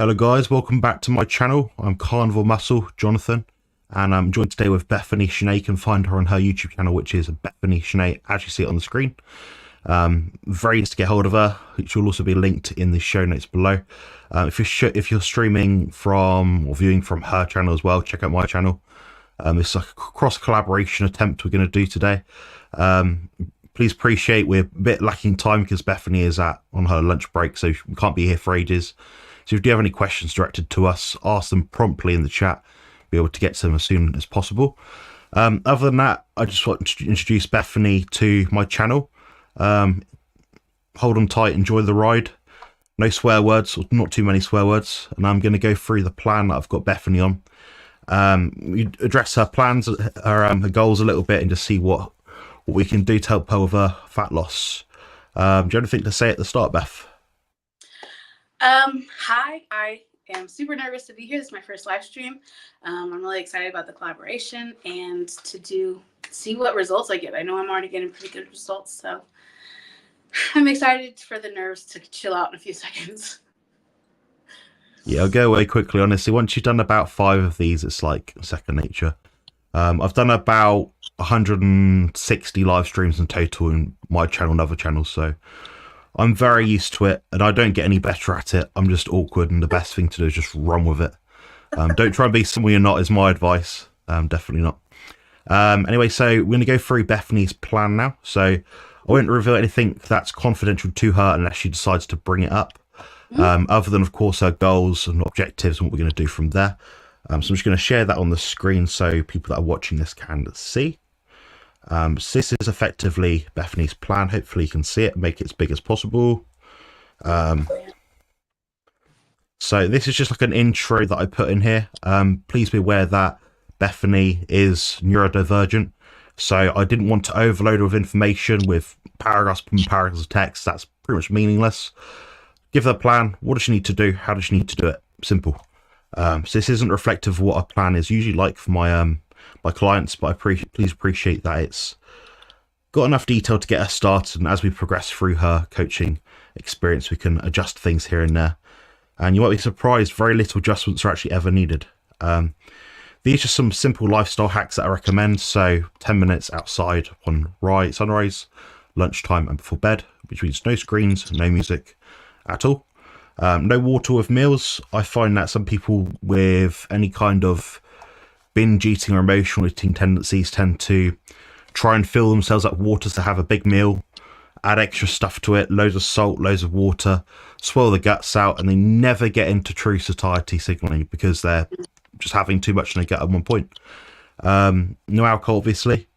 Hello guys, welcome back to my channel. I'm Carnivore Muscle, Jonathan, and I'm joined today with Bethany Shanae. You can find her on her YouTube channel, which is Bethany Shanae, as you see it on the screen. Very easy to get hold of her, which will also be linked in the show notes below. If you're streaming from or viewing from her channel as well, check out my channel. It's a cross collaboration attempt we're going to do today. Please appreciate we're a bit lacking time because Bethany is on her lunch break, so we can't be here for ages. So if you have any questions directed to us, ask them promptly in the chat. Be able to get to them as soon as possible. Other than that, I just want to introduce Bethany to my channel. Hold on tight, enjoy the ride. No swear words, or not too many swear words. And I'm going to go through the plan that I've got Bethany on. We address her plans, her goals a little bit, and just see what we can do to help her with her fat loss. Do you have anything to say at the start, Beth? Hi, I am super nervous to be here. This is my first live stream. I'm really excited about the collaboration and to see what results I get. I know I'm already getting pretty good results, so I'm excited for the nerves to chill out in a few seconds. Yeah, I'll go away quickly. Honestly, once you've done about 5 of these, it's like second nature. I've done about 160 live streams in total in my channel and other channels, so I'm very used to it, and I don't get any better at it. I'm just awkward, and the best thing to do is just run with it. Don't try and be someone you're not, is my advice. Definitely not. Anyway, so we're going to go through Bethany's plan now. So I won't reveal anything that's confidential to her unless she decides to bring it up. Other than, of course, her goals and objectives and what we're going to do from there. So I'm just going to share that on the screen so people that are watching this can see. So this is effectively Bethany's plan. Hopefully you can see it, make it as big as possible. So this is just like an intro that I put in here. Please be aware that Bethany is neurodivergent, so I didn't want to overload her with information with paragraphs and paragraphs of text. That's pretty much meaningless. Give her a plan. What does she need to do? How does she need to do it? Simple. So this isn't reflective of what a plan is usually like for my clients, but please appreciate that it's got enough detail to get her started, and as we progress through her coaching experience, we can adjust things here and there. And you might be surprised, very little adjustments are actually ever needed. These are some simple lifestyle hacks that I recommend. So 10 minutes outside upon sunrise, lunchtime, and before bed, which means no screens, no music at all. No water with meals. I find that some people with any kind of binge eating or emotional eating tendencies tend to try and fill themselves up water to have a big meal, add extra stuff to it, loads of salt, loads of water, swell the guts out, and they never get into true satiety signaling because they're just having too much in their gut at one point. No alcohol, obviously.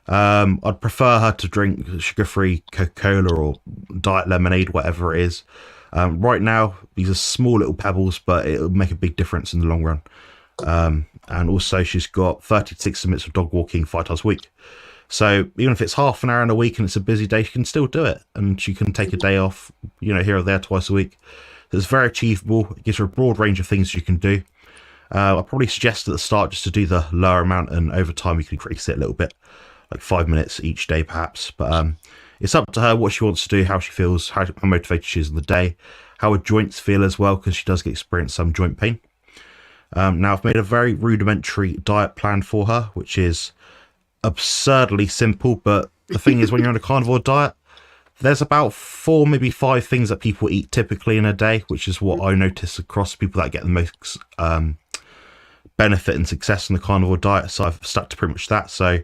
I'd prefer her to drink sugar-free Coca-Cola or diet lemonade, whatever it is. Right now, these are small little pebbles, but it'll make a big difference in the long run. And also she's got 30 to 60 minutes of dog walking 5 times a week. So even if it's half an hour in a week and it's a busy day, she can still do it. And she can take a day off, here or there twice a week. So it's very achievable. It gives her a broad range of things you can do. I'll probably suggest at the start just to do the lower amount, and over time you can increase it a little bit, like 5 minutes each day perhaps. But it's up to her what she wants to do, how she feels, how motivated she is in the day, how her joints feel as well, because she does experience some joint pain. Now I've made a very rudimentary diet plan for her, which is absurdly simple, but the thing is, when you're on a carnivore diet, there's about 4, maybe 5 things that people eat typically in a day, which is what I notice across people that get the most benefit and success in the carnivore diet. So I've stuck to pretty much that. So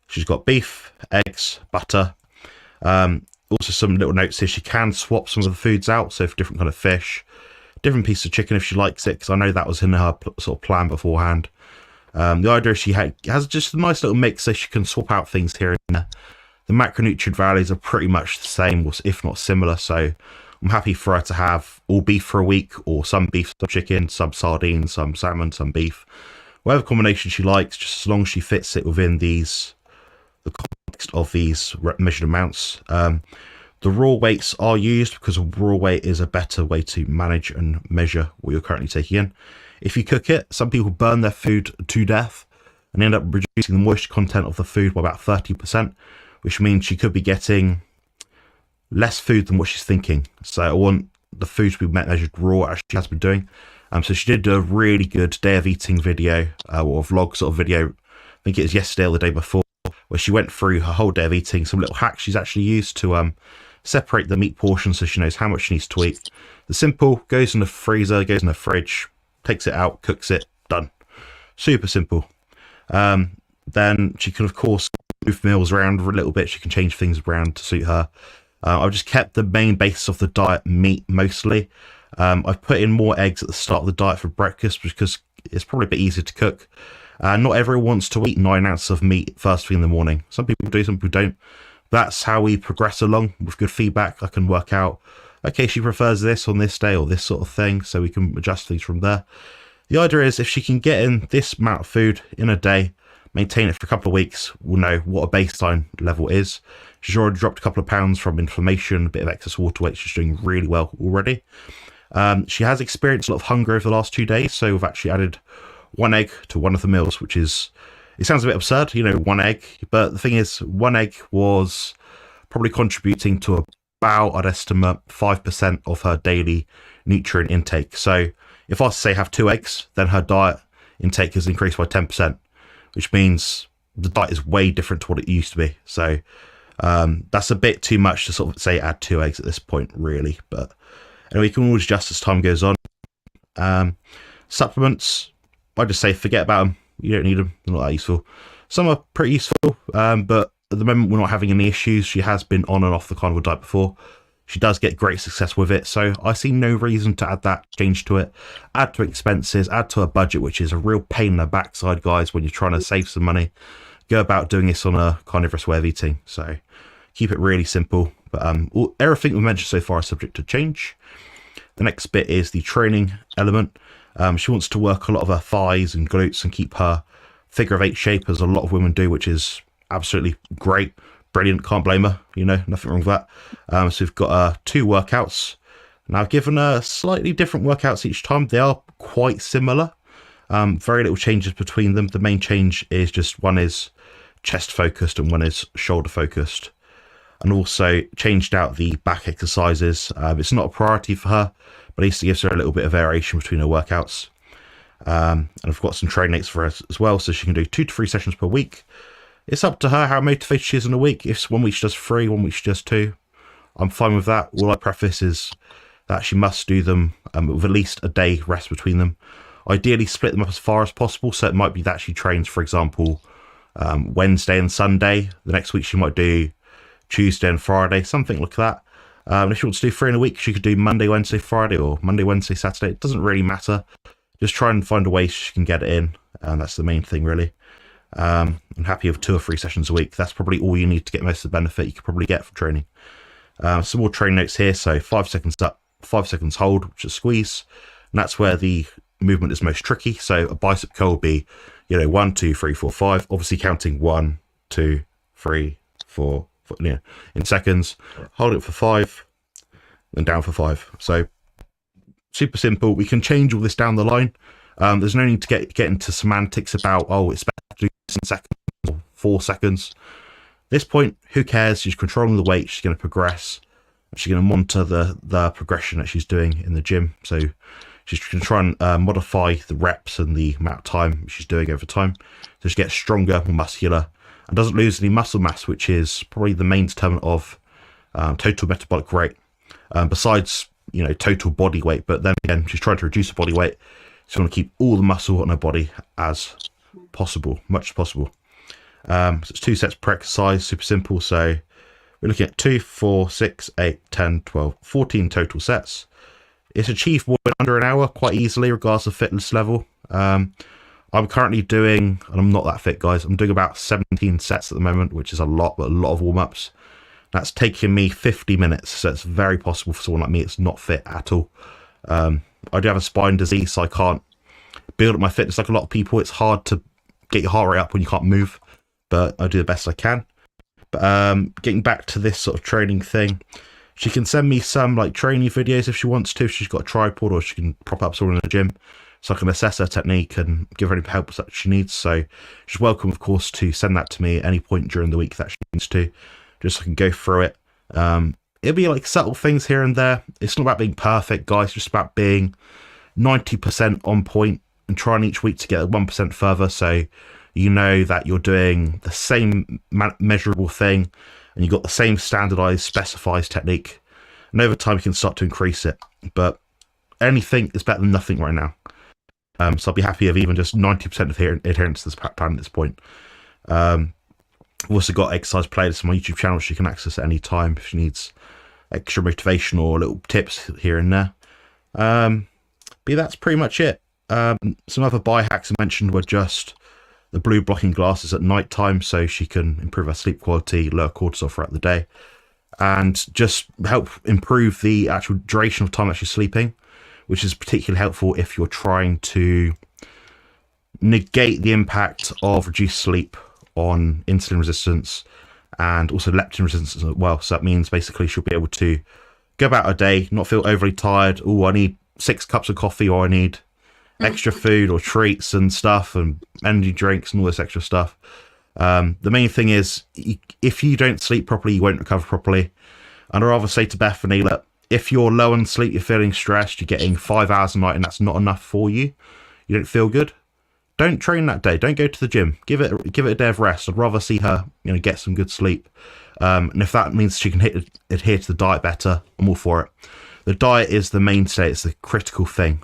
she's got beef, eggs, butter. Also some little notes here, she can swap some of the foods out, so for different kind of fish, different piece of chicken if she likes it, because I know that was in her sort of plan beforehand. The idea is she has just a nice little mix so she can swap out things here and there. The macronutrient values are pretty much the same, if not similar, so I'm happy for her to have all beef for a week, or some beef, some chicken, some sardines, some salmon, some beef. Whatever combination she likes, just as long as she fits it within the context of these measured amounts. The raw weights are used because a raw weight is a better way to manage and measure what you're currently taking in. If you cook it, some people burn their food to death and end up reducing the moisture content of the food by about 30%, which means she could be getting less food than what she's thinking. So I want the food to be measured raw, as she has been doing. So she did a really good day of eating video, or vlog sort of video. I think it was yesterday or the day before, where she went through her whole day of eating, some little hacks she's actually used to separate the meat portions so she knows how much she needs to eat. The simple, goes in the freezer, goes in the fridge, takes it out, cooks it, done. Super simple. Then she can, of course, move meals around a little bit. She can change things around to suit her. I've just kept the main basis of the diet meat mostly. I've put in more eggs at the start of the diet for breakfast because it's probably a bit easier to cook. Not everyone wants to eat 9 ounces of meat first thing in the morning. Some people do, some people don't. That's how we progress along with good feedback. I can work out, okay, she prefers this on this day or this sort of thing, so we can adjust things from there. The idea is if she can get in this amount of food in a day, maintain it for a couple of weeks, we'll know what a baseline level is. She's already dropped a couple of pounds from inflammation, a bit of excess water weight. She's doing really well already. She has experienced a lot of hunger over the last 2 days, so we've actually added 1 egg to one of the meals, which is, it sounds a bit absurd, 1 egg, but the thing is, 1 egg was probably contributing to about, I'd estimate, 5% of her daily nutrient intake. So if I was to say have 2 eggs, then her diet intake has increased by 10%, which means the diet is way different to what it used to be. So that's a bit too much to sort of say add 2 eggs at this point, really. But anyway, you can always adjust as time goes on. Supplements, I just say forget about them. You don't need them. They're not that useful. Some are pretty useful, but at the moment we're not having any issues. She has been on and off the carnivore diet before. She does get great success with it, so I see no reason to add that change to it. Add to expenses, add to a budget, which is a real pain in the backside, guys, when you're trying to save some money. Go about doing this on a carnivorous way of eating. So keep it really simple. But everything we've mentioned so far is subject to change. The next bit is the training element. She wants to work a lot of her thighs and glutes and keep her figure of 8 shape, as a lot of women do, which is absolutely great. Brilliant, can't blame her, nothing wrong with that. So we've got 2 workouts. Now I've given her slightly different workouts each time. They are quite similar. Very little changes between them. The main change is just one is chest focused and one is shoulder focused. And also changed out the back exercises. It's not a priority for her, but at least it gives her a little bit of variation between her workouts. And I've got some training aids for her as well, so she can do 2 to 3 sessions per week. It's up to her how motivated she is in a week. If 1 week she does 3, 1 week she does 2, I'm fine with that. All I preface is that she must do them with at least a day rest between them. Ideally split them up as far as possible, so it might be that she trains, for example, Wednesday and Sunday. The next week she might do Tuesday and Friday, something like that. If she wants to do 3 in a week, she could do Monday, Wednesday, Friday, or Monday, Wednesday, Saturday. It doesn't really matter. Just try and find a way she can get it in, and that's the main thing, really. I'm happy with 2 or 3 sessions a week. That's probably all you need to get most of the benefit you could probably get from training. Some more training notes here. So 5 seconds up, 5 seconds hold, which is squeeze. And that's where the movement is most tricky. So a bicep curl will be, 1, 2, 3, 4, 5. Obviously counting 1, 2, 3, 4, in seconds. Hold it for 5, then down for 5. So super simple. We can change all this down the line. There's no need to get into semantics about, it's better to do this in seconds or 4 seconds. At this point, who cares? She's controlling the weight. She's going to progress. She's going to monitor the progression that she's doing in the gym. So she's going to try and modify the reps and the amount of time she's doing over time. So she gets stronger, more muscular, and doesn't lose any muscle mass, which is probably the main determinant of total metabolic rate, besides, total body weight. But then again, she's trying to reduce her body weight. So you want to keep all the muscle on her body as possible, much as possible. So it's 2 sets per exercise, super simple. So we're looking at 2, 4, 6, 8, 10, 12, 14 total sets. It's achievable in under an hour quite easily, regardless of fitness level. I'm currently doing, and I'm not that fit, guys, I'm doing about 17 sets at the moment, which is a lot, but a lot of warm-ups. That's taking me 50 minutes, so it's very possible for someone like me that's not fit at all. I do have a spine disease, so I can't build up my fitness like a lot of people. It's hard to get your heart rate up when you can't move, but I do the best I can. But getting back to this sort of training thing, she can send me some training videos if she wants to, if she's got a tripod, or she can prop up someone in the gym so I can assess her technique and give her any help that she needs. So she's welcome, of course, to send that to me at any point during the week that she needs to, just so I can go through it. It'll be subtle things here and there. It's not about being perfect, guys. It's just about being, 90% on point and trying each week to get 1% further. So you know that you're doing the same measurable thing and you've got the same standardized, specified technique. And over time, you can start to increase it. But anything is better than nothing right now. So I'll be happy with even just 90% of adherence to this plan at this point. I've also got exercise playlists on my YouTube channel, which you can access at any time if you need extra motivation or little tips here and there. But that's pretty much it. Some other biohacks I mentioned were just the blue blocking glasses at night time, so she can improve her sleep quality, lower cortisol throughout the day, and just help improve the actual duration of time that she's sleeping, which is particularly helpful if you're trying to negate the impact of reduced sleep on insulin resistance and also leptin resistance as well. So that means basically she'll be able to go about her day, not feel overly tired. Oh, I need 6 cups of coffee, or I need extra food or treats and stuff and energy drinks and all this extra stuff. The main thing is, if you don't sleep properly, you won't recover properly. And I'd rather say to Bethany, look, if you're low on sleep, you're feeling stressed, you're getting 5 hours a night and that's not enough for you, you don't feel good, don't train that day, don't go to the gym, give it a day of rest. I'd rather see her get some good sleep, and if that means she can adhere to the diet better, I'm all for it. The diet is the mainstay, it's the critical thing.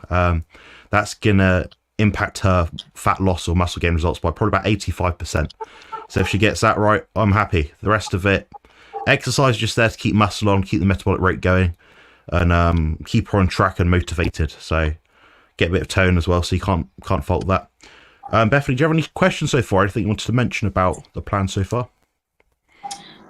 That's gonna impact her fat loss or muscle gain results by probably about 85%. So if she gets that right, I'm happy. The rest of it, exercise is just there to keep muscle on, keep the metabolic rate going, and keep her on track and motivated. So get a bit of tone as well, so you can't fault that. Bethany, do you have any questions so far? Anything you wanted to mention about the plan so far?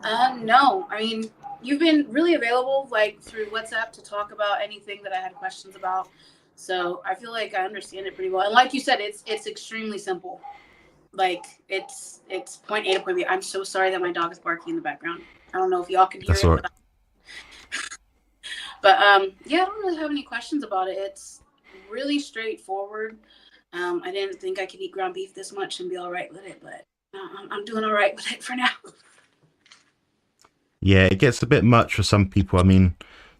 No, I mean, you've been really available, like through WhatsApp, to talk about anything that I had questions about. So I feel like I understand it pretty well. And like you said, it's extremely simple. Like it's point A to point B. I'm so sorry that my dog is barking in the background. I don't know if y'all can hear That's it. all right. But yeah, I don't really have any questions about it. It's really straightforward. I didn't think I could eat ground beef this much and be all right with it, but I'm doing all right with it for now. Yeah, it gets a bit much for some people. I mean,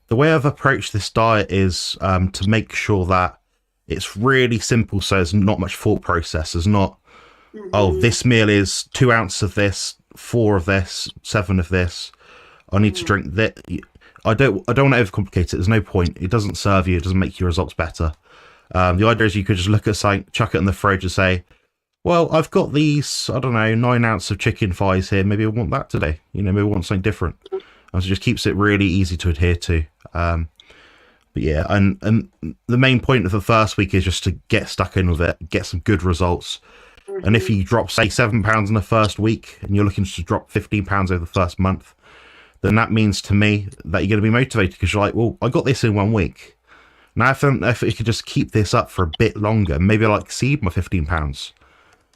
the way I've approached this diet is to make sure that it's really simple, so there's not much thought process. There's not, oh, this meal is 2 ounces of this, 4 of this, 7 of this. I need to drink that. I don't want to overcomplicate it. There's no point. It doesn't serve you. It doesn't make your results better. The idea is you could just look at something, chuck it in the fridge and say, well, I've got these, I don't know, 9 ounces of chicken thighs here. Maybe I want that today. Maybe I want something different. And so it just keeps it really easy to adhere to. But yeah, and the main point of the first week is just to get stuck in with it, get some good results. And if you drop, say, 7 pounds in the first week and you're looking to drop 15 pounds over the first month, then that means to me that you're going to be motivated because you're like, well, I got this in 1 week. Now, if you could just keep this up for a bit longer, maybe I'll exceed my 15 pounds.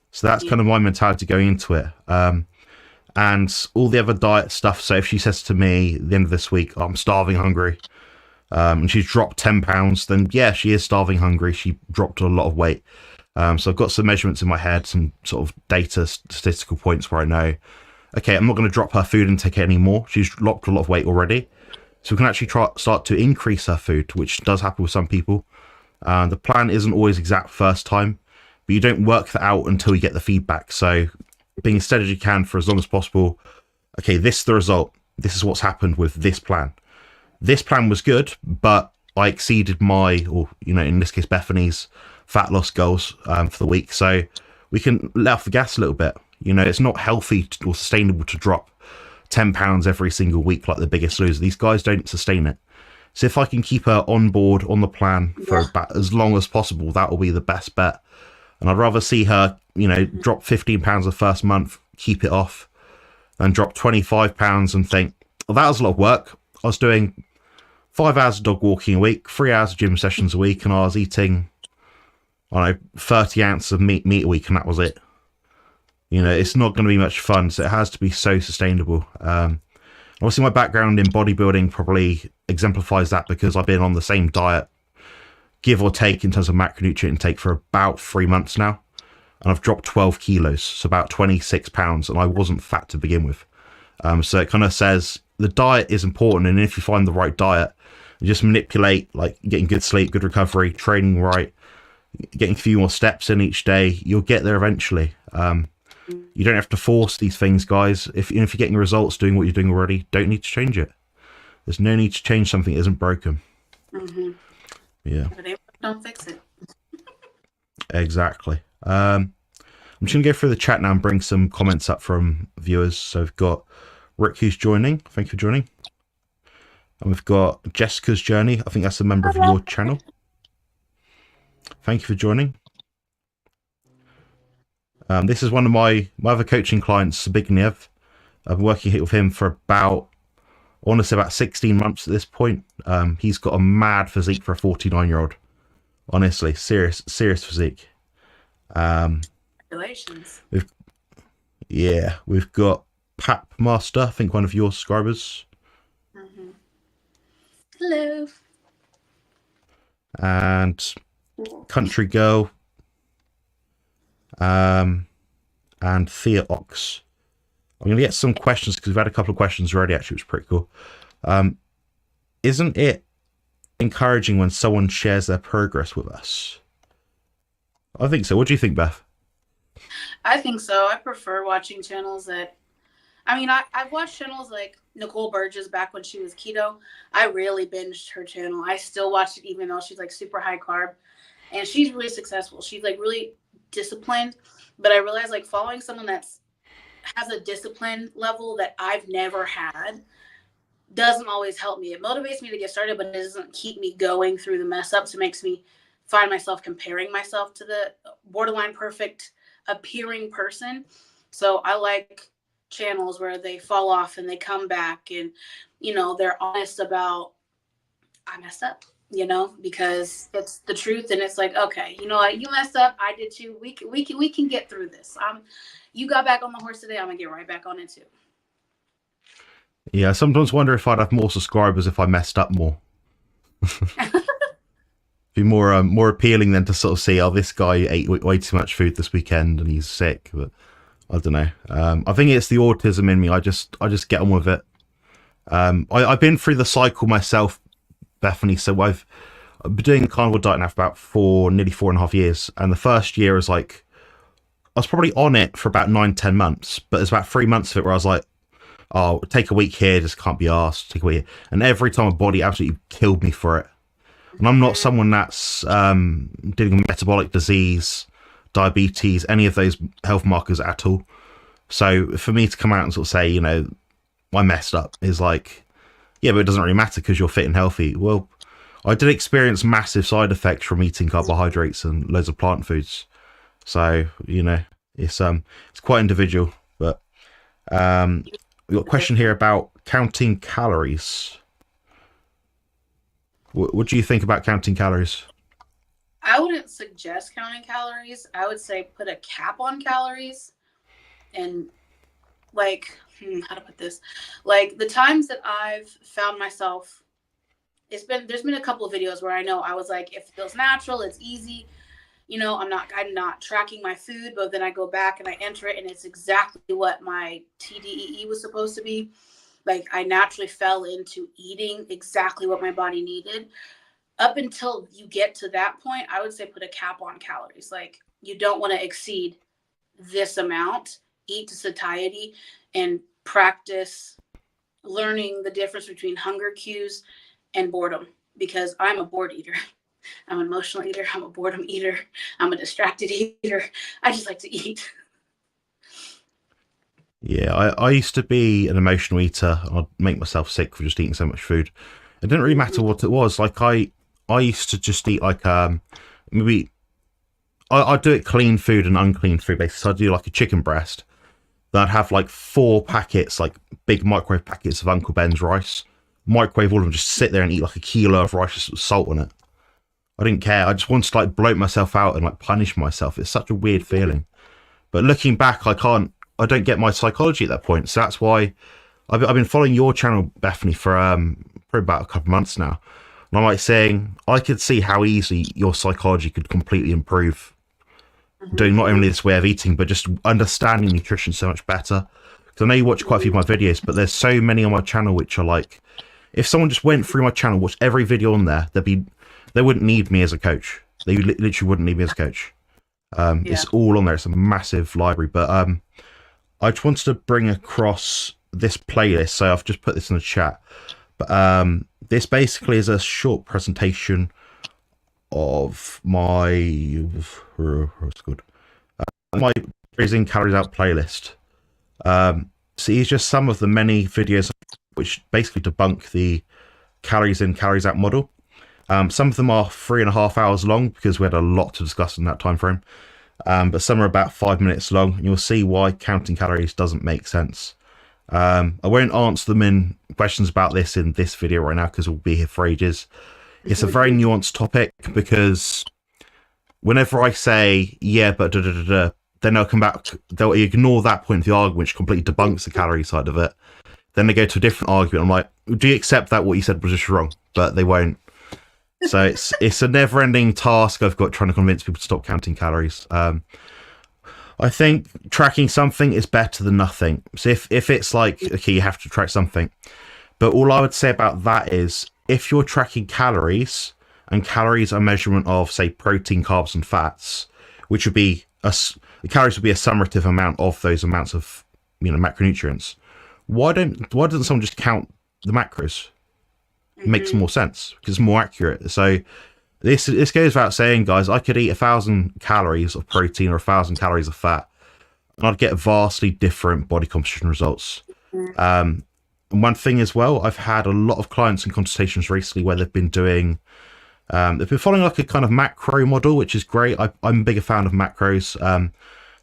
So that's kind of my mentality going into it. And all the other diet stuff. So if she says to me at the end of this week, oh, I'm starving hungry, and she's dropped 10 pounds, then yeah, she is starving hungry. She dropped a lot of weight. So I've got some measurements in my head, some sort of data, statistical points where I know, okay, I'm not going to drop her food intake anymore. She's dropped a lot of weight already. So we can actually start to increase her food, which does happen with some people. The plan isn't always exact first time, but you don't work that out until you get the feedback. So being as steady as you can for as long as possible. Okay, this is the result. This is what's happened with this plan. This plan was good, but I exceeded my, or in this case, Bethany's fat loss goals for the week. So we can let off the gas a little bit. It's not healthy or sustainable to drop 10 pounds every single week like the Biggest Loser. These guys don't sustain it. So if I can keep her on board on the plan for about as long as possible, that will be the best bet. And I'd rather see her, drop 15 pounds the first month, keep it off, and drop 25 pounds and think, well, that was a lot of work. I was doing 5 hours of dog walking a week, 3 hours of gym sessions a week, and I was eating, 30 ounces of meat a week, and that was it. It's not going to be much fun, so it has to be so sustainable. Obviously, my background in bodybuilding probably exemplifies that because I've been on the same diet, give or take, in terms of macronutrient intake for about 3 months now. And I've dropped 12 kilos, so about 26 pounds, and I wasn't fat to begin with. So it kind of says the diet is important, and if you find the right diet, You just manipulate, like getting good sleep, good recovery, training right, getting a few more steps in each day. You'll get there eventually. You don't have to force these things, guys. If you're getting results doing what you're doing already, don't need to change it. There's no need to change something that isn't broken. Mm-hmm. Yeah. If it ain't broke, don't fix it. Exactly. I'm just going to go through the chat now and bring some comments up from viewers. So we've got Rick who's joining. Thank you for joining. And we've got Jessica's Journey. I think that's a member of your channel. Thank you for joining. This is one of my other coaching clients, Zbigniew. I've been working with him for about, I want to say about 16 months at this point. He's got a mad physique for a 49-year-old. Honestly, serious physique. Congratulations. We've got Pap Master, I think one of your subscribers. Mm-hmm. Hello. And Country Girl. And Thea Ox. I'm going to get some questions because we've had a couple of questions already, actually, which is pretty cool. Isn't it encouraging when someone shares their progress with us? I think so. What do you think, Beth? I think so. I prefer watching channels that, I mean, I've watched channels like Nicole Burgess back when she was keto. I really binged her channel. I still watch it even though she's like super high carb. And she's really successful. She's like really disciplined. But I realized like following someone that's has a discipline level that I've never had doesn't always help me. It motivates me to get started, but it doesn't keep me going through the mess ups. It makes me find myself comparing myself to the borderline perfect appearing person. So I like channels where they fall off and they come back and, you know, they're honest about, I messed up, you know, because it's the truth. And it's like, okay, you know what, you messed up, I did too. We can get through this. You got back on the horse today, I'm gonna get right back on it too. Yeah, I sometimes wonder if I'd have more subscribers if I messed up more. Be more appealing than to sort of see, oh, this guy ate way too much food this weekend and he's sick. But I don't know. I think it's the autism in me. I just get on with it. I've been through the cycle myself, Bethany. So I've been doing the carnivore diet now for about nearly 4.5 years. And the first year was like, I was probably on it for about 9-10 months, but there's about 3 months of it where I was like, oh, take a week here, just can't be arsed, take a week here. And every time my body absolutely killed me for it. And I'm not someone that's dealing with metabolic disease, diabetes, any of those health markers at all. So for me to come out and sort of say, you know, I messed up is like, yeah, but it doesn't really matter because you're fit and healthy. Well, I did experience massive side effects from eating carbohydrates and loads of plant foods. So, you know, it's quite individual. But we've got a question here about counting calories. What do you think about counting calories? I wouldn't suggest counting calories. I would say put a cap on calories. And like, how to put this? Like the times that I've found myself, there's been a couple of videos where I know I was like, it feels natural, it's easy. You know, I'm not tracking my food, but then I go back and I enter it and it's exactly what my TDEE was supposed to be. Like I naturally fell into eating exactly what my body needed. Up until you get to that point, I would say put a cap on calories. Like you don't want to exceed this amount. Eat to satiety and practice learning the difference between hunger cues and boredom, because I'm a bored eater. I'm an emotional eater. I'm a boredom eater. I'm a distracted eater. I just like to eat. Yeah, I used to be an emotional eater. I'd make myself sick for just eating so much food. It didn't really matter what it was. Like I used to just eat like maybe I'd do it clean food and unclean food basically. So I'd do like a chicken breast. Then I'd have like 4 packets, like big microwave packets of Uncle Ben's rice. Microwave all of them, just sit there and eat like a kilo of rice with salt on it. I didn't care. I just wanted to like bloat myself out and like punish myself. It's such a weird feeling. But looking back, I don't get my psychology at that point. So that's why I've been following your channel, Bethany, for about a couple of months now. And I'm like saying, I could see how easily your psychology could completely improve doing not only this way of eating, but just understanding nutrition so much better. Because I know you watch quite a few of my videos, but there's so many on my channel which are like, if someone just went through my channel, watched every video on there, they wouldn't need me as a coach. They literally wouldn't need me as a coach. Yeah. It's all on there. It's a massive library. But I just wanted to bring across this playlist. So I've just put this in the chat. But this basically is a short presentation of my what's good my raising calories out playlist. So it's just some of the many videos which basically debunk the calories in, calories out model. Some of them are 3.5 hours long because we had a lot to discuss in that time frame. But some are about 5 minutes long, and you'll see why counting calories doesn't make sense. I won't answer them in questions about this in this video right now because we'll be here for ages. It's a very nuanced topic because whenever I say, yeah, but then they'll come back, they'll ignore that point of the argument, which completely debunks the calorie side of it. Then they go to a different argument. I'm like, do you accept that what you said was just wrong? But they won't. So it's a never-ending task I've got trying to convince people to stop counting calories. I think tracking something is better than nothing. So if it's like, okay, you have to track something. But all I would say about that is if you're tracking calories, and calories are a measurement of, say, protein, carbs, and fats, which would be calories would be a summative amount of those amounts of macronutrients. Why doesn't someone just count the macros? It makes more sense because it's more accurate. So this goes without saying, guys. I could eat 1,000 calories of protein or 1,000 calories of fat, and I'd get vastly different body composition results. And one thing as well, I've had a lot of clients and consultations recently where they've been doing. They've been following like a kind of macro model, which is great. I'm a bigger fan of macros.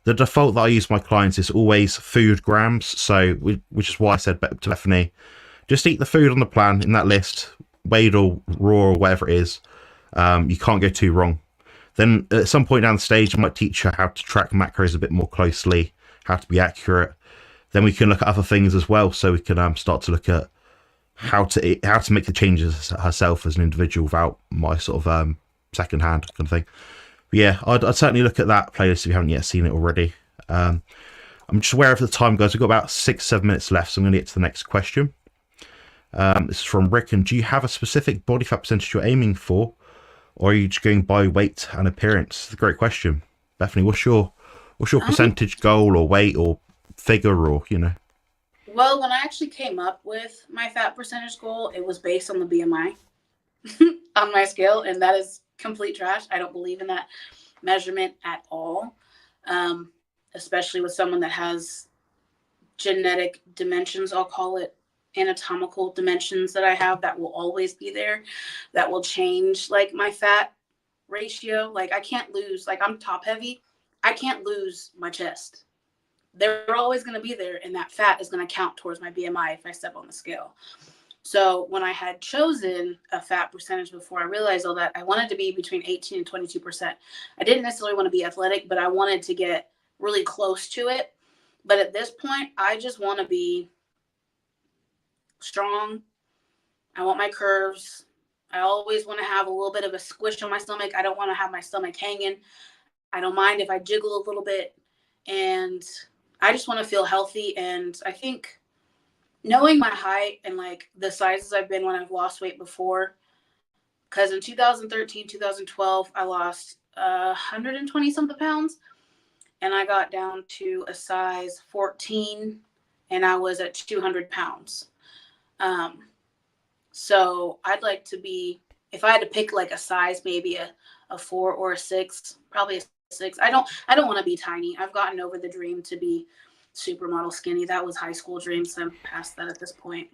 The default that I use for my clients is always food grams. So, which is why I said to Bethany, just eat the food on the plan in that list, weighed or raw or whatever it is. You can't go too wrong. Then at some point down the stage, I might teach her how to track macros a bit more closely, how to be accurate. Then we can look at other things as well. So we can start to look at how to make the changes herself as an individual without my sort of second hand kind of thing. But yeah, I'd certainly look at that playlist if you haven't yet seen it already. I'm just aware of the time, guys. We've got about 6-7 minutes left, so I'm going to get to the next question. This is from Rick. And do you have a specific body fat percentage you're aiming for, or are you just going by weight and appearance? It's a great question. Bethany, what's your percentage goal or weight or figure or Well, when I actually came up with my fat percentage goal, it was based on the BMI on my scale, and that is complete trash. I don't believe in that measurement at all, especially with someone that has genetic dimensions, I'll call it, anatomical dimensions that I have that will always be there, that will change like my fat ratio. Like I can't lose, like I'm top heavy, I can't lose my chest. They're always going to be there, and that fat is going to count towards my BMI if I step on the scale. So when I had chosen a fat percentage before, I realized all that I wanted to be between 18 and 22%. I didn't necessarily want to be athletic, but I wanted to get really close to it. But at this point, I just want to be strong. I want my curves. I always want to have a little bit of a squish on my stomach. I don't want to have my stomach hanging. I don't mind if I jiggle a little bit. And I just want to feel healthy. And I think knowing my height and like the sizes I've been when I've lost weight before, because in 2013, 2012, I lost 120 something pounds, and I got down to a size 14, and I was at 200 pounds. So I'd like to be, if I had to pick like a size, maybe a 4 or a 6, probably a 6. I don't want to be tiny. I've gotten over the dream to be supermodel skinny. That was high school dreams. I'm past that at this point.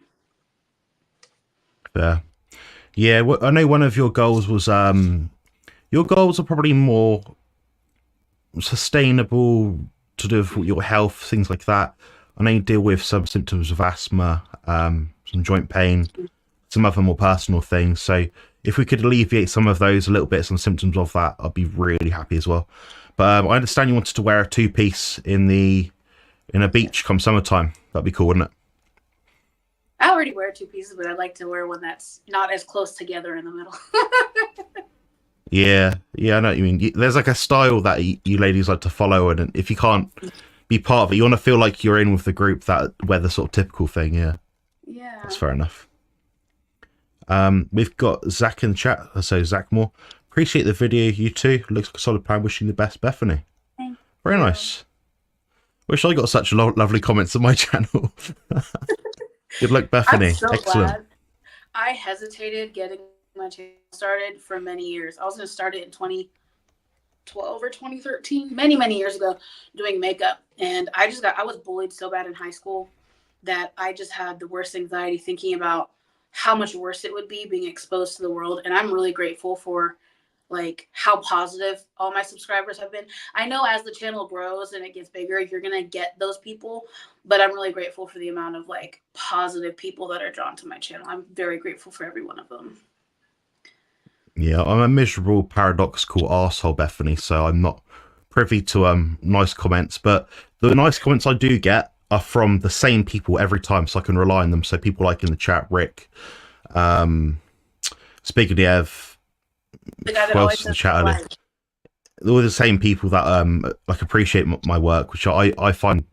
Yeah, well, I know one of your goals was your goals are probably more sustainable to do with your health, things like that. I know you deal with some symptoms of asthma, some joint pain, some other more personal things. So if we could alleviate some of those a little bit, some symptoms of that, I'd be really happy as well. But I understand you wanted to wear a 2-piece in a beach come summertime. That'd be cool, wouldn't it? I already wear 2 pieces, but I'd like to wear one that's not as close together in the middle. Yeah, I know what you mean. There's like a style that you ladies like to follow, and if you can't be part of it, you want to feel like you're in with the group that wear the sort of typical thing. Yeah, Yeah. that's fair enough. We've got Zach in the chat. So Zach Moore, appreciate the video. You too. Looks like a solid plan. Wishing you the best, Bethany. Thank Very you. nice. Wish I got such lovely comments on my channel. Good luck, Bethany. I'm so Excellent. glad. I hesitated getting my channel started for many years. I was going to start it in 2012 or 2013, many years ago, doing makeup. And I was bullied so bad in high school that I just had the worst anxiety thinking about how much worse it would be being exposed to the world. And I'm really grateful for like how positive all my subscribers have been. I know as the channel grows and it gets bigger, you're going to get those people, but I'm really grateful for the amount of like positive people that are drawn to my channel. I'm very grateful for every one of them. Yeah, I'm a miserable, paradoxical arsehole, Bethany, so I'm not privy to nice comments, but the nice comments I do get are from the same people every time, so I can rely on them. So people like in the chat, Rick, Spigadev, The guy that who else always in the says chat earlier? like, All the same people that like appreciate my work, which I find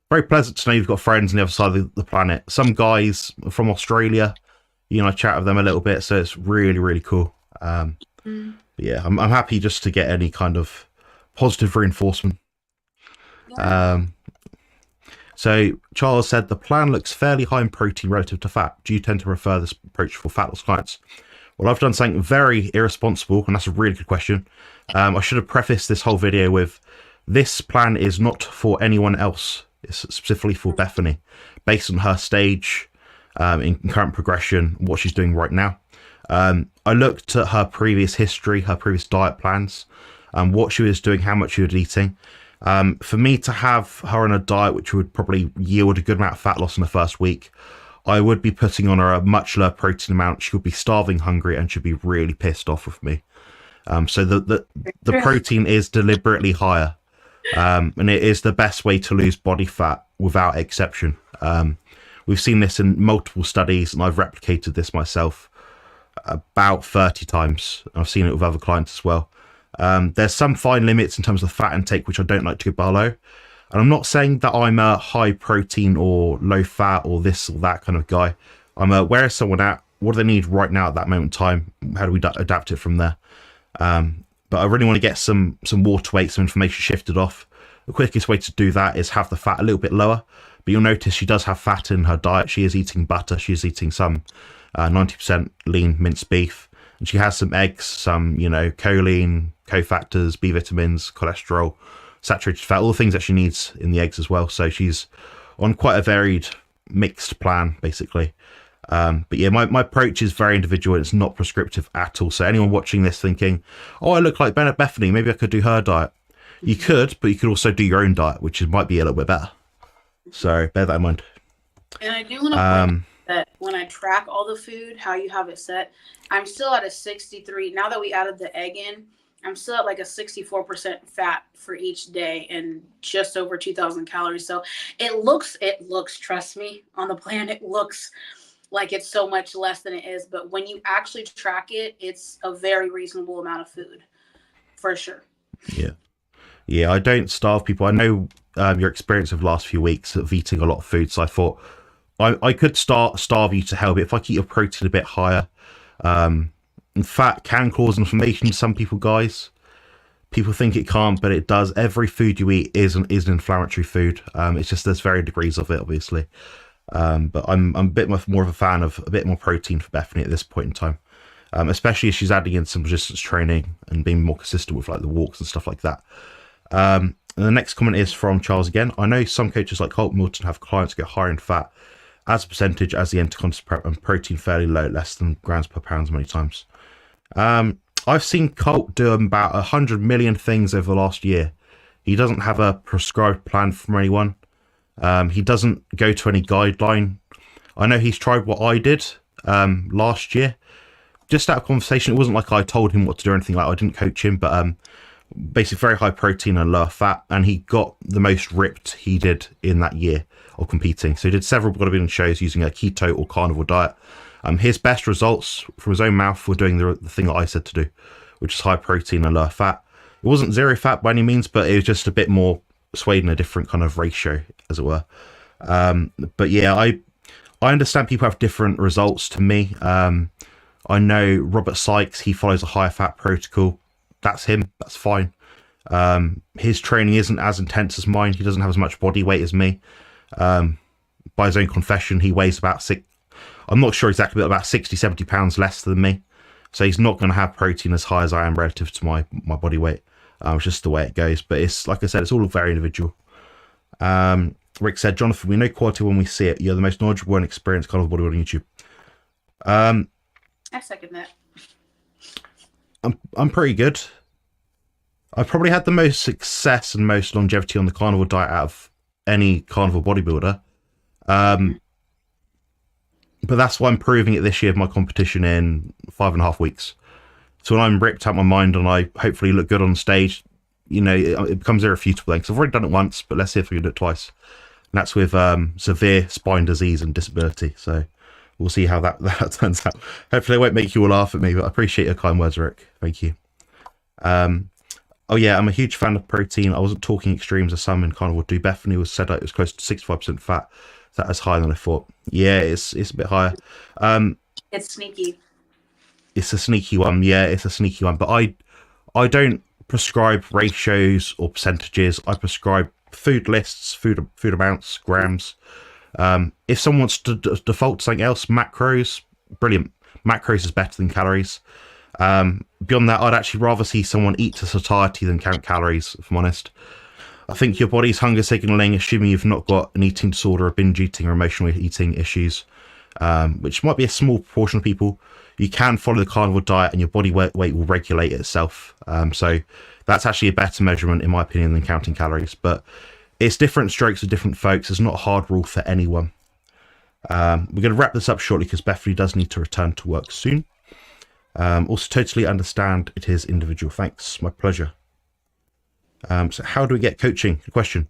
very pleasant to know you've got friends on the other side of the planet. Some guys from Australia, you know, I chat with them a little bit, so it's really cool. Yeah, I'm happy just to get any kind of positive reinforcement. yeah. So Charles said the plan looks fairly high in protein relative to fat. Do you tend to prefer this approach for fat loss clients? Well, I've done something very irresponsible, and that's a really good question. I should have prefaced this whole video with, this plan is not for anyone else. It's specifically for Bethany, based on her stage, in current progression, what she's doing right now. I looked at her previous history, her previous diet plans, what she was doing, how much she was eating. For me to have her on a diet which would probably yield a good amount of fat loss in the first week, I would be putting on her a much lower protein amount. She would be starving hungry and should be really pissed off with me. So the protein is deliberately higher, and it is the best way to lose body fat without exception. We've seen this in multiple studies, and I've replicated this myself about 30 times. I've seen it with other clients as well. There's some fine limits in terms of fat intake, which I don't like to go below. And I'm not saying that I'm a high protein or low fat or this or that kind of guy. I'm where is someone at? What do they need right now at that moment in time? How do we adapt it from there? But I really want to get some water weight, some information shifted off. The quickest way to do that is have the fat a little bit lower. But you'll notice she does have fat in her diet. She is eating butter. She is eating some 90% lean minced beef. And she has some eggs, some, you know, choline, cofactors, B vitamins, cholesterol, saturated fat, all the things that she needs in the eggs as well. So she's on quite a varied, mixed plan, basically. But yeah, my approach is very individual. It's not prescriptive at all. So anyone watching this thinking, oh, I look like Bethany, maybe I could do her diet. You could, but you could also do your own diet, which might be a little bit better. So bear that in mind. And I do want to point out that when I track all the food, how you have it set, I'm still at a 63. Now that we added the egg in, I'm still at like a 64% fat for each day and just over 2,000 calories. So it looks, trust me, on the plan, it looks like it's so much less than it is. But when you actually track it, it's a very reasonable amount of food, for sure. Yeah. Yeah, I don't starve people. I know your experience of the last few weeks of eating a lot of food. So I thought I could starve you to help. If I keep your protein a bit higher, fat can cause inflammation to some people, guys. People think it can't, but it does. Every food you eat is an inflammatory food. It's just there's varying degrees of it, obviously. But I'm a bit more of a fan of a bit more protein for Bethany at this point in time, especially as she's adding in some resistance training and being more consistent with like the walks and stuff like that. And the next comment is from Charles again. I know some coaches like Colt Milton have clients get higher in fat as a percentage as the intercontinence prep and protein fairly low, less than grams per pound many times. I've seen Colt do about 100 million things over the last year. He doesn't have a prescribed plan from anyone. He doesn't go to any guideline. I know he's tried what I did last year. Just out of conversation, it wasn't like I told him what to do or anything like that. I didn't coach him, but basically very high protein and lower fat, and he got the most ripped he did in that year of competing. So he did several bodybuilding shows using a keto or carnivore diet. His best results from his own mouth were doing the thing that I said to do, which is high protein and lower fat. It wasn't zero fat by any means, but it was just a bit more swayed in a different kind of ratio, as it were. But yeah, I understand people have different results to me. I know Robert Sykes, he follows a higher fat protocol. That's him. That's fine. His training isn't as intense as mine. He doesn't have as much body weight as me. By his own confession, he weighs about I'm not sure exactly, but about 60, 70 pounds less than me. So he's not going to have protein as high as I am relative to my body weight. It's just the way it goes. But it's, like I said, it's all very individual. Rick said, Jonathan, we know quality when we see it. You're the most knowledgeable and experienced carnivore bodybuilder on YouTube. I second that. I'm pretty good. I probably had the most success and most longevity on the carnivore diet out of any carnivore bodybuilder. But that's why I'm proving it this year of my competition in 5.5 weeks. So when I'm ripped out my mind and I hopefully look good on stage, you know, it becomes irrefutable then, because I've already done it once, but let's see if we can do it twice. And that's with severe spine disease and disability. So we'll see how that turns out. Hopefully I won't make you all laugh at me, but I appreciate your kind words, Rick. Thank you. Oh yeah, I'm a huge fan of protein. I wasn't talking extremes as some in carnivore do. Bethany was said it was close to 65% fat. That is higher than I thought. Yeah, it's a bit higher. It's sneaky. It's a sneaky one. Yeah, it's a sneaky one. But I don't prescribe ratios or percentages. I prescribe food lists, food amounts, grams. If someone wants to default to something else, macros, brilliant. Macros is better than calories. Beyond that, I'd actually rather see someone eat to satiety than count calories, if I'm honest. I think your body's hunger signaling, assuming you've not got an eating disorder or binge eating or emotional eating issues, which might be a small proportion of people. You can follow the carnivore diet and your body weight will regulate itself. So that's actually a better measurement, in my opinion, than counting calories. But it's different strokes for different folks. It's not a hard rule for anyone. We're going to wrap this up shortly because Bethany does need to return to work soon. Also totally understand it is individual. Thanks. My pleasure. So how do we get coaching? Good question.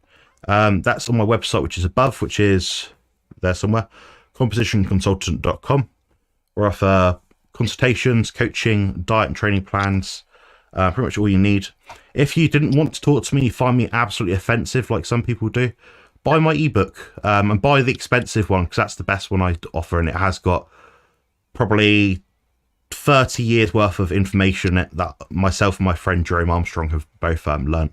That's on my website, which is above, which is there somewhere, compositionconsultant.com. We offer consultations, coaching, diet and training plans, pretty much all you need. If you didn't want to talk to me, you find me absolutely offensive like some people do, buy my ebook and buy the expensive one because that's the best one I offer, and it has got probably 30 years worth of information that myself and my friend Jerome Armstrong have both learned.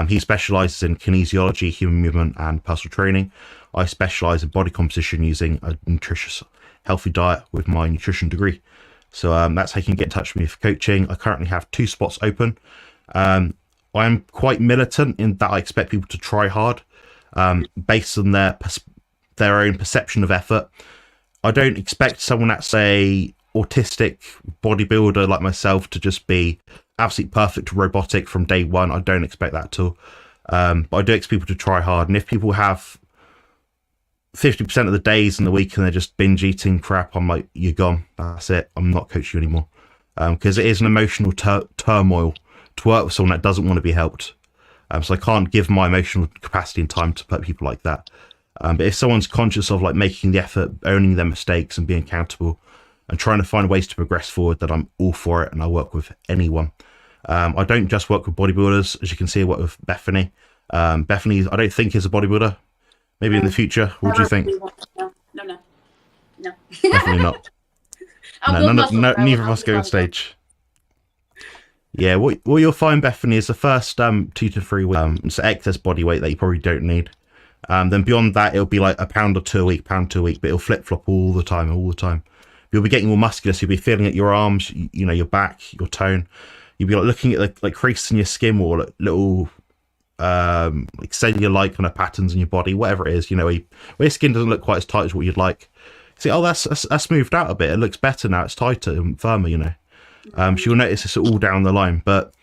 He specializes in kinesiology, human movement and personal training. I specialize in body composition using a nutritious, healthy diet with my nutrition degree. So that's how you can get in touch with me for coaching. I currently have 2 spots open. I'm quite militant in that I expect people to try hard based on their own perception of effort. I don't expect someone that's a autistic bodybuilder like myself to just be absolutely perfect robotic from day one. I don't expect that at all. But I do expect people to try hard. And if people have 50% of the days in the week and they're just binge eating crap, I'm like, you're gone. That's it. I'm not coaching you anymore. Because it is an emotional turmoil to work with someone that doesn't want to be helped. So I can't give my emotional capacity and time to put people like that. But if someone's conscious of like making the effort, owning their mistakes and being accountable and trying to find ways to progress forward, then I'm all for it, and I work with anyone. I don't just work with bodybuilders. As you can see, I work with Bethany. Bethany, I don't think is a bodybuilder. Maybe in the future. What do you think? No. Definitely not. Neither of us go on stage. Yeah, what you'll find, Bethany, is the first 2 to 3 weeks, it's excess body weight that you probably don't need. Then beyond that, it'll be like a pound or 2 a week, but it'll flip-flop all the time. You'll be getting more muscular, so you'll be feeling at your arms, you know, your back, your tone. You'll be like looking at the like creases in your skin or like little like cellular-like kind of patterns in your body, whatever it is, you know, where your skin doesn't look quite as tight as what you'd like. See, oh, that's moved out a bit. It looks better now. It's tighter and firmer, you know. So you'll notice this all down the line. But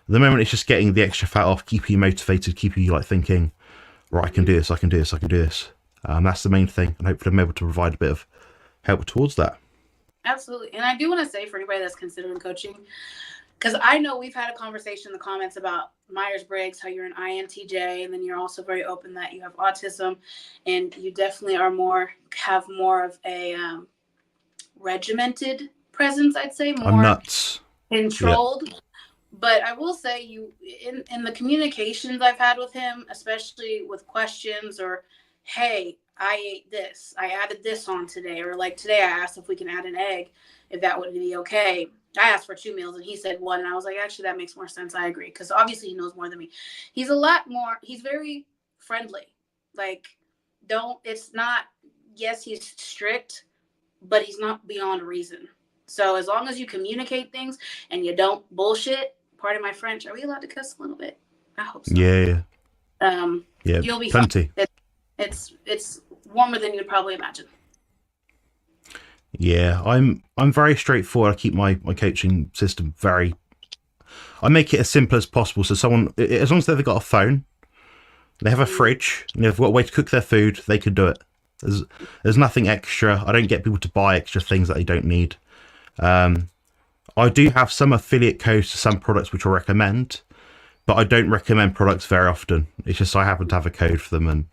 the moment it's just getting the extra fat off, keeping you motivated, keeping you like thinking, right, I can do this. That's the main thing. And hopefully I'm able to provide a bit of help towards that. Absolutely. And I do want to say for anybody that's considering coaching, because I know we've had a conversation in the comments about Myers-Briggs, how you're an INTJ, and then you're also very open that you have autism, and you definitely have more of a regimented presence, I'd say, more I'm nuts. Controlled. Yeah. But I will say in the communications I've had with him, especially with questions or, hey, I ate this. I added this on today. Or like today I asked if we can add an egg, if that would be okay. I asked for 2 meals and he said one. And I was like, actually, that makes more sense. I agree. Because obviously he knows more than me. He's a lot more, he's very friendly. Like, it's not, yes, he's strict, but he's not beyond reason. So as long as you communicate things and you don't bullshit, pardon my French, are we allowed to cuss a little bit? I hope so. Yeah. You'll be plenty. fine. It's warmer than you'd probably imagine. Yeah, I'm very straightforward. I keep my coaching system very. I make it as simple as possible. So someone, as long as they've got a phone, they have a fridge, and they've got a way to cook their food, they could do it. There's nothing extra. I don't get people to buy extra things that they don't need. I do have some affiliate codes to some products which I recommend, but I don't recommend products very often. It's just I happen to have a code for them, and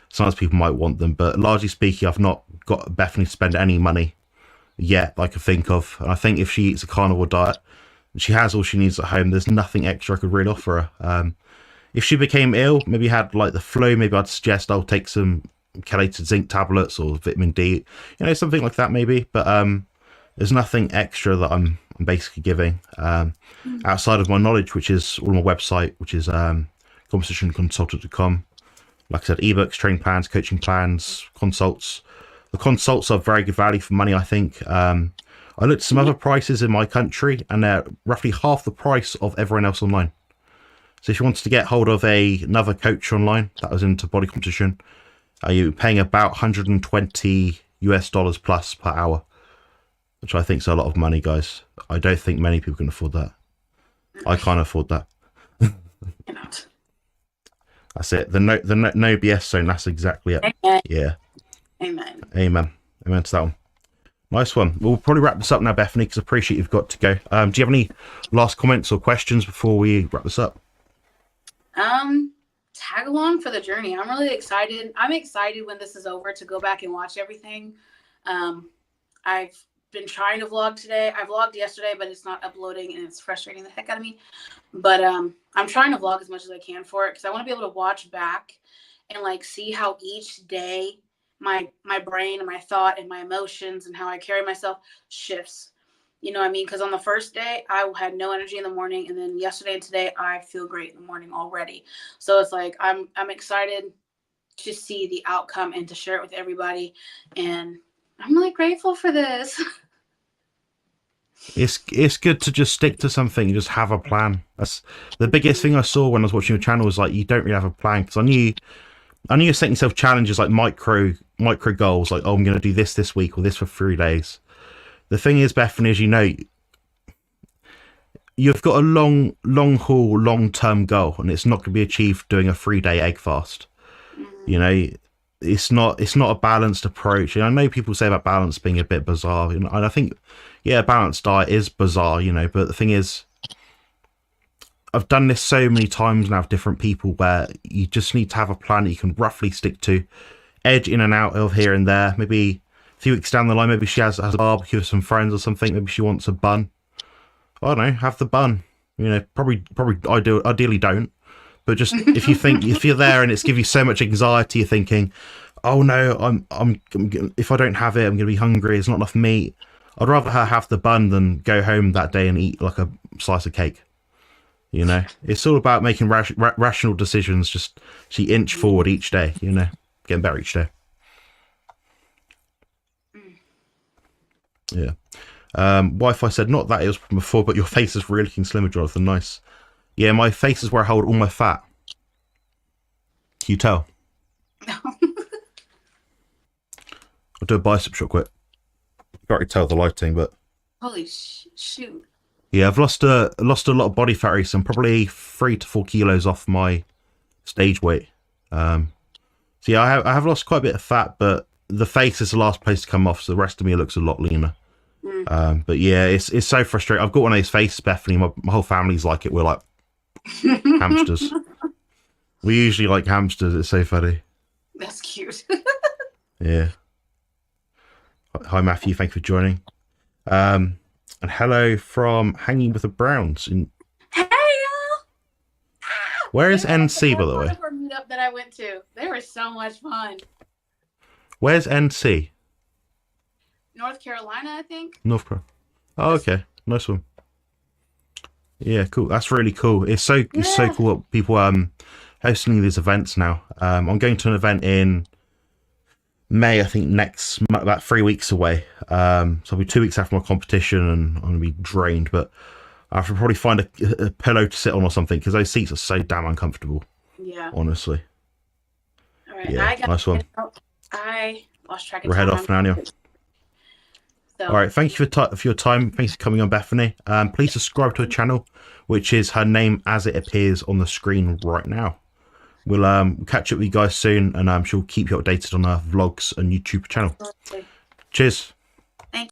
sometimes people might want them. But largely speaking, I've not got Bethany to spend any money yet that I could think of. And I think if she eats a carnivore diet, she has all she needs at home. There's nothing extra I could really offer her. If she became ill, maybe had like the flu, maybe I'd suggest I'll take some chelated zinc tablets or vitamin D, something like that maybe. But there's nothing extra that I'm basically giving outside of my knowledge, which is all on my website, which is compositionconsultant.com. Like I said, ebooks, training plans, coaching plans, consults. The consults are very good value for money, I think. I looked at some other prices in my country, and they're roughly half the price of everyone else online. So if you wanted to get hold of another coach online that was into body competition, you're paying about $120 plus per hour, which I think is a lot of money, guys. I don't think many people can afford that. I can't afford that. Cannot. That's it. The no BS zone. That's exactly it. Amen. Yeah. Amen. Amen to that one. Nice one. We'll probably wrap this up now, Bethany, because I appreciate you've got to go. Do you have any last comments or questions before we wrap this up? Tag along for the journey. I'm really excited. I'm excited when this is over to go back and watch everything. I've been trying to vlog today. I vlogged yesterday, but it's not uploading and it's frustrating the heck out of me. But I'm trying to vlog as much as I can for it because I want to be able to watch back and like see how each day my brain and my thought and my emotions and how I carry myself shifts. You know what I mean? Because on the first day, I had no energy in the morning. And then yesterday and today, I feel great in the morning already. So it's like, I'm excited to see the outcome and to share it with everybody. And I'm really grateful for this. It's good to just stick to something, just have a plan. That's the biggest thing I saw when I was watching your channel was like, you don't really have a plan. Because I knew you're setting yourself challenges like micro goals. Like, oh, I'm going to do this week or this for 3 days. The thing is, Bethany, as you know, you've got a long haul, long-term goal, and it's not going to be achieved doing a 3-day egg fast. It's not a balanced approach. And I know people say about balance being a bit bizarre, and I think, yeah, a balanced diet is bizarre, but the thing is, I've done this so many times now with different people where you just need to have a plan that you can roughly stick to, edge in and out of here and there. Maybe a few weeks down the line, maybe she has a barbecue with some friends or something. Maybe she wants a bun. I don't know, have the bun. Probably ideally don't. But just if you're there and it's give you so much anxiety, you're thinking, oh no, I'm if I don't have it, I'm gonna be hungry. There's not enough meat. I'd rather her have the bun than go home that day and eat like a slice of cake. It's all about making rational decisions. Just she inch forward each day. Getting better each day. Yeah. Wi-Fi said, not that it was from before, but your face is really looking slimmer, Jonathan. Nice. Yeah, my face is where I hold all my fat. Can you tell? I'll do a bicep shot quick. You can't really tell the lighting, but Holy shoot. Yeah, I've lost a lot of body fat recently. I'm probably 3 to 4 kilos off my stage weight. So yeah, I have lost quite a bit of fat, but the face is the last place to come off, so the rest of me looks a lot leaner. But yeah, it's so frustrating. I've got one of those faces, Bethany. My whole family's like it. We're like hamsters. We usually like hamsters. It's so funny. That's cute. Yeah. Hi, Matthew. Thank you for joining. And hello from Hanging with the Browns. Hey, y'all. Where is NC, by the way? Meetup that I went to. They were so much fun. Where's NC? North Carolina, I think. North Carolina. Oh, okay. Nice one. Yeah, cool. That's really cool. It's so cool what people hosting these events now. I'm going to an event in May, I think next about 3 weeks away. So I'll be 2 weeks after my competition, and I'm gonna be drained. But I should probably find a pillow to sit on or something, because those seats are so damn uncomfortable. Yeah. Honestly. All right. Yeah. Nice one. I lost track of We're time. head off now, Neil. So, all right, thank you for your time. Thanks for coming on, Bethany. Please subscribe to her channel, which is her name as it appears on the screen right now. We'll catch up with you guys soon, and she'll keep you updated on her vlogs and YouTube channel. Cheers.